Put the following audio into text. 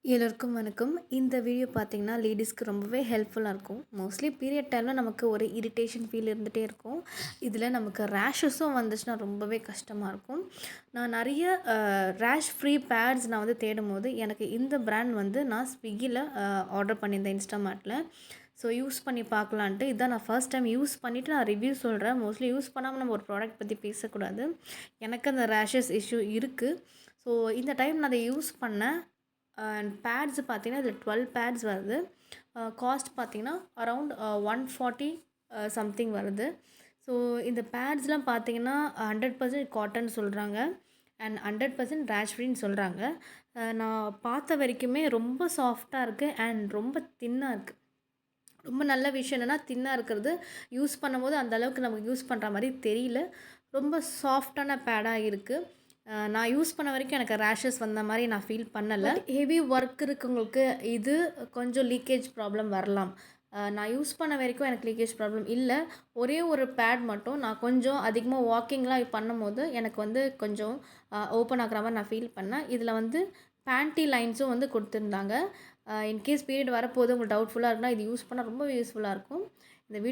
எல்லோருக்கும் வணக்கம். இந்த வீடியோ பார்த்தீங்கன்னா, லேடீஸ்க்கு ரொம்பவே ஹெல்ப்ஃபுல்லா இருக்கும். மோஸ்ட்லி பீரியட் டைம்ல நமக்கு ஒரு இரிட்டேஷன் ஃபீல் இருந்துட்டே இருக்கும். இதில நமக்கு ரேஷஸும் வந்துச்சுன்னா ரொம்பவே கஷ்டமா இருக்கும். நான் நெறைய ரேஷ் ஃப்ரீ பேட்ஸ் நான் வந்து தேடும்போது, எனக்கு இந்த பிராண்ட் வந்து நான் ஸ்விக்கில ஆர்டர் பண்ணியிருந்தேன் இன்ஸ்டாமார்ட்ல. ஸோ யூஸ் பண்ணி பார்க்கலான்ட்டு, இதான் நான் ஃபர்ஸ்ட் டைம் யூஸ் பண்ணிவிட்டு நான் ரிவ்யூ சொல்றேன். மோஸ்ட்லி யூஸ் பண்ணாம நம்ம ஒரு ப்ராடக்ட் பத்தி பேசக்கூடாது. எனக்கு அந்த ரேஷஸ் இஷ்யூ இருக்கு. ஸோ இந்த டைம் நான் அத யூஸ் பண்ணேன். அண்ட் பேட்ஸ் பார்த்தீங்கன்னா, இதில 12 பேட்ஸ் வருது. காஸ்ட் பார்த்தீங்கன்னா, அரவுண்ட் 140 சம்திங் வருது. ஸோ இந்த பேட்ஸ்லாம் பார்த்தீங்கன்னா, 100% காட்டன் சொல்றாங்க. அண்ட் 100% ரேஷ் ஃப்ரீன்னு சொல்றாங்க. நான் பார்த்த வரைக்குமே ரொம்ப சாஃப்ட்டா இருக்கு அண்ட் ரொம்ப தின்னா இருக்கு. ரொம்ப நல்ல விஷயம் என்னன்னா, தின்னா இருக்கிறது யூஸ் பண்ணும்போது அந்த அளவுக்கு நமக்கு யூஸ் பண்ணுற மாரி தெரியல. ரொம்ப சாஃப்ட்டான பேடா இருக்கு. நான் யூஸ் பண்ண வரைக்கும் எனக்கு ரேஷஸ் வந்த மாரி நான் ஃபீல் பண்ணல. பட் ஹெவி ஒர்க் இருக்கவங்களுக்கு இது கொஞ்சம் லீக்கேஜ் ப்ராப்ளம் வரலாம். நான் யூஸ் பண்ண வரைக்கும் எனக்கு லீக்கேஜ் ப்ராப்ளம் இல்ல. ஒரே ஒரு பேட் மட்டும் நான் கொஞ்சம் அதிகமா வாக்கிங்லாம் பண்ணும்போது எனக்கு வந்து கொஞ்சம் ஓப்பன் ஆகுற மாரி நான் ஃபீல் பண்ணேன். இதில வந்து பேண்டி லைன்ஸும் வந்து குடுத்துருந்தாங்க. இன்கேஸ் பீரியட் வரப்போது உங்களுக்கு டவுட்ஃபுல்லா இருக்குன்னா, இது யூஸ் பண்ணா ரொம்பவே யூஸ்ஃபுல்லா இருக்கும். இந்த வீடியோ